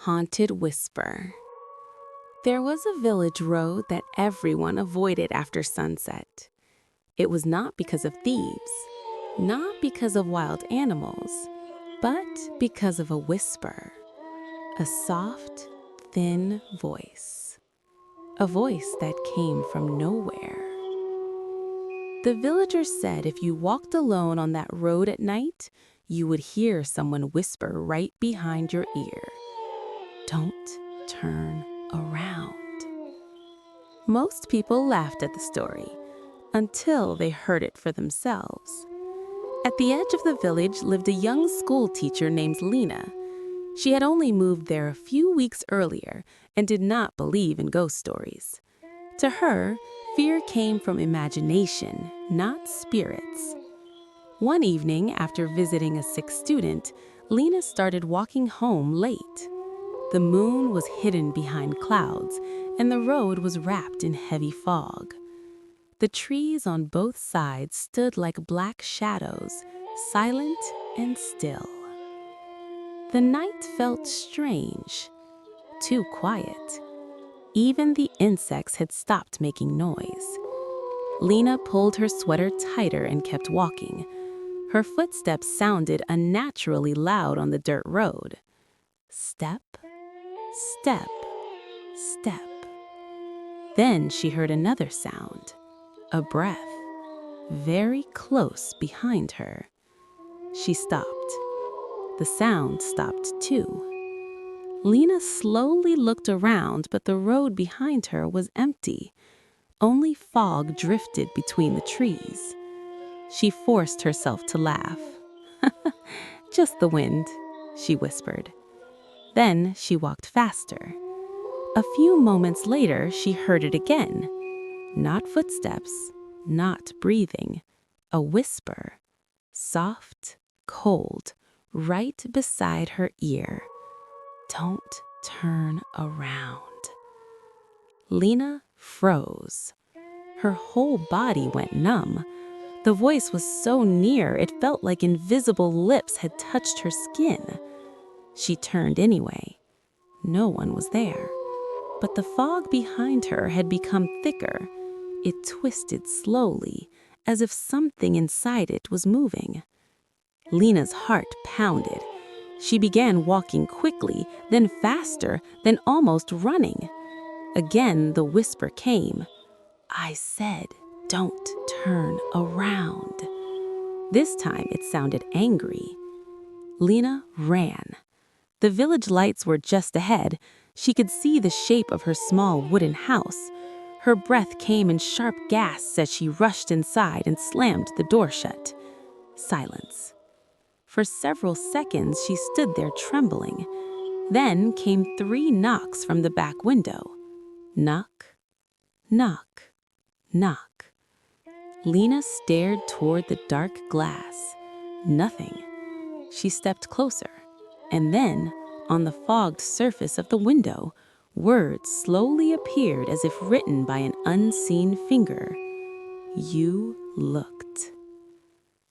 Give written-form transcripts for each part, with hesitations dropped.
Haunted Whisper. There was a village road that everyone avoided after sunset. It was not because of thieves, not because of wild animals, but because of a whisper. A soft, thin voice. A voice that came from nowhere. The villagers said if you walked alone on that road at night, you would hear someone whisper right behind your ear. Don't turn around. Most people laughed at the story until they heard it for themselves. At the edge of the village lived a young school teacher named Lena. She had only moved there a few weeks earlier and did not believe in ghost stories. To her, fear came from imagination, not spirits. One evening, after visiting a sick student, Lena started walking home late. The moon was hidden behind clouds, and the road was wrapped in heavy fog. The trees on both sides stood like black shadows, silent and still. The night felt strange, too quiet. Even the insects had stopped making noise. Lena pulled her sweater tighter and kept walking. Her footsteps sounded unnaturally loud on the dirt road. Step, step, step. Then she heard another sound, a breath, very close behind her. She stopped. The sound stopped too. Lena slowly looked around, but the road behind her was empty. Only fog drifted between the trees. She forced herself to laugh. Just the wind, she whispered. Then she walked faster. A few moments later, she heard it again. Not footsteps, not breathing, a whisper, soft, cold, right beside her ear. Don't turn around. Lena froze. Her whole body went numb. The voice was so near, it felt like invisible lips had touched her skin. She turned anyway. No one was there. But the fog behind her had become thicker. It twisted slowly, as if something inside it was moving. Lena's heart pounded. She began walking quickly, then faster, then almost running. Again, the whisper came. I said, don't turn around. This time it sounded angry. Lena ran. The village lights were just ahead. She could see the shape of her small wooden house. Her breath came in sharp gasps as she rushed inside and slammed the door shut. Silence. For several seconds, she stood there trembling. Then came 3 knocks from the back window. Knock, knock, knock. Lena stared toward the dark glass. Nothing. She stepped closer. And then, on the fogged surface of the window, words slowly appeared as if written by an unseen finger. You looked.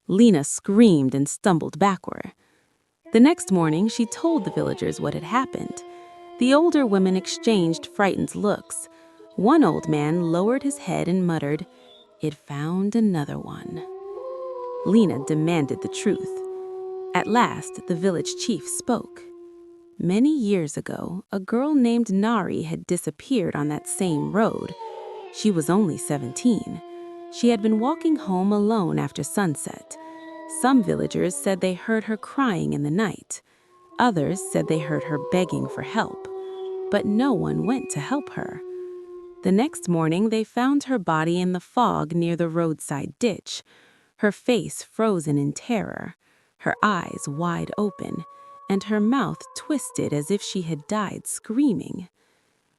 Lena screamed and stumbled backward. The next morning, she told the villagers what had happened. The older women exchanged frightened looks. One old man lowered his head and muttered, "It found another one." Lena demanded the truth. At last, the village chief spoke. Many years ago, a girl named Nari had disappeared on that same road. She was only 17. She had been walking home alone after sunset. Some villagers said they heard her crying in the night. Others said they heard her begging for help. But no one went to help her. The next morning, they found her body in the fog near the roadside ditch, her face frozen in terror, her eyes wide open, and her mouth twisted as if she had died screaming.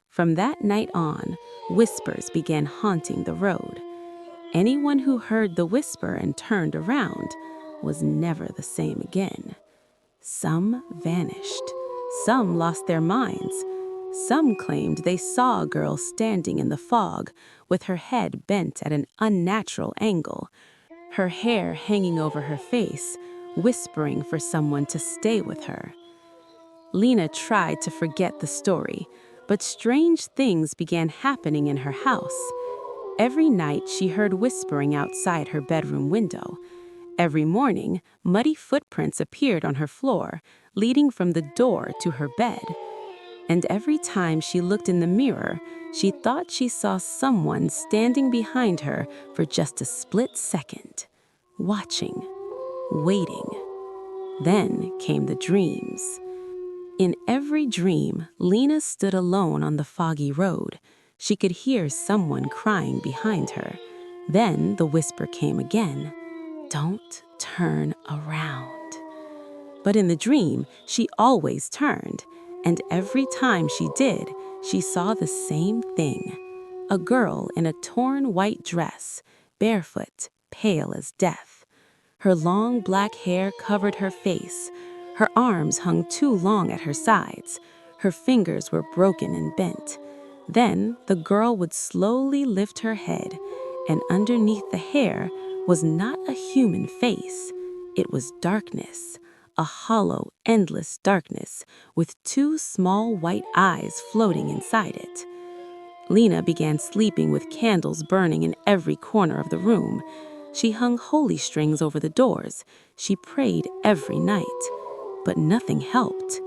From that night on, whispers began haunting the road. Anyone who heard the whisper and turned around was never the same again. Some vanished. Some lost their minds. Some claimed they saw a girl standing in the fog with her head bent at an unnatural angle, her hair hanging over her face, whispering for someone to stay with her. Lena tried to forget the story, but strange things began happening in her house. Every night she heard whispering outside her bedroom window. Every morning, muddy footprints appeared on her floor, leading from the door to her bed. And every time she looked in the mirror, she thought she saw someone standing behind her for just a split second, watching, waiting. Then came the dreams. In every dream, Lena stood alone on the foggy road. She could hear someone crying behind her. Then the whisper came again, "Don't turn around." But in the dream, she always turned, and every time she did, she saw the same thing. A girl in a torn white dress, barefoot, pale as death. Her long black hair covered her face. Her arms hung too long at her sides. Her fingers were broken and bent. Then the girl would slowly lift her head, and underneath the hair was not a human face. It was darkness, a hollow, endless darkness, with two small white eyes floating inside it. Lena began sleeping with candles burning in every corner of the room. She hung holy strings over the doors. She prayed every night, but nothing helped.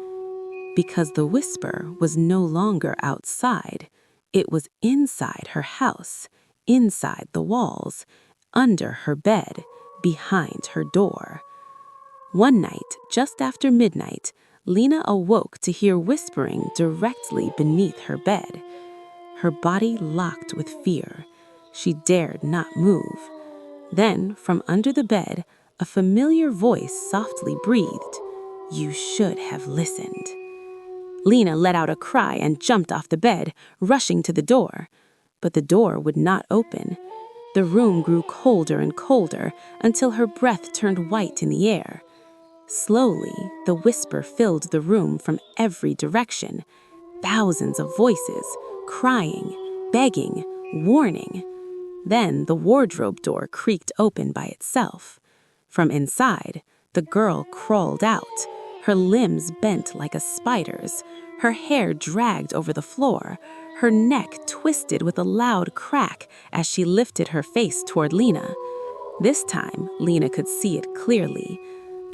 Because the whisper was no longer outside. It was inside her house, inside the walls, under her bed, behind her door. One night, just after midnight, Lena awoke to hear whispering directly beneath her bed. Her body locked with fear. She dared not move. Then, from under the bed, a familiar voice softly breathed, "You should have listened." Lena let out a cry and jumped off the bed, rushing to the door. But the door would not open. The room grew colder and colder until her breath turned white in the air. Slowly, the whisper filled the room from every direction. Thousands of voices, crying, begging, warning. Then the wardrobe door creaked open by itself. From inside, the girl crawled out, her limbs bent like a spider's, her hair dragged over the floor, her neck twisted with a loud crack as she lifted her face toward Lena. This time, Lena could see it clearly.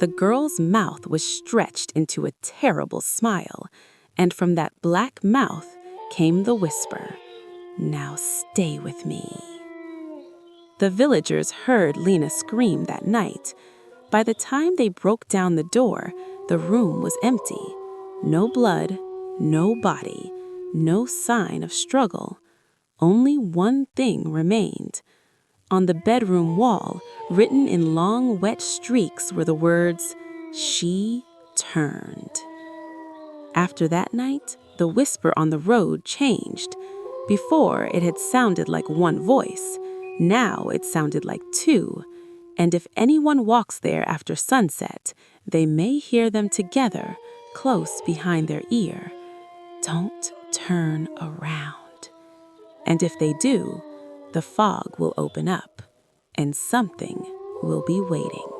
The girl's mouth was stretched into a terrible smile, and from that black mouth came the whisper, "Now stay with me." The villagers heard Lena scream that night. By the time they broke down the door, the room was empty. No blood, no body, no sign of struggle. Only one thing remained. On the bedroom wall, written in long, wet streaks, were the words, "She turned." After that night, the whisper on the road changed. Before, it had sounded like one voice. Now it sounded like two. And if anyone walks there after sunset, they may hear them together, close behind their ear. "Don't turn around." And if they do, the fog will open up, and something will be waiting.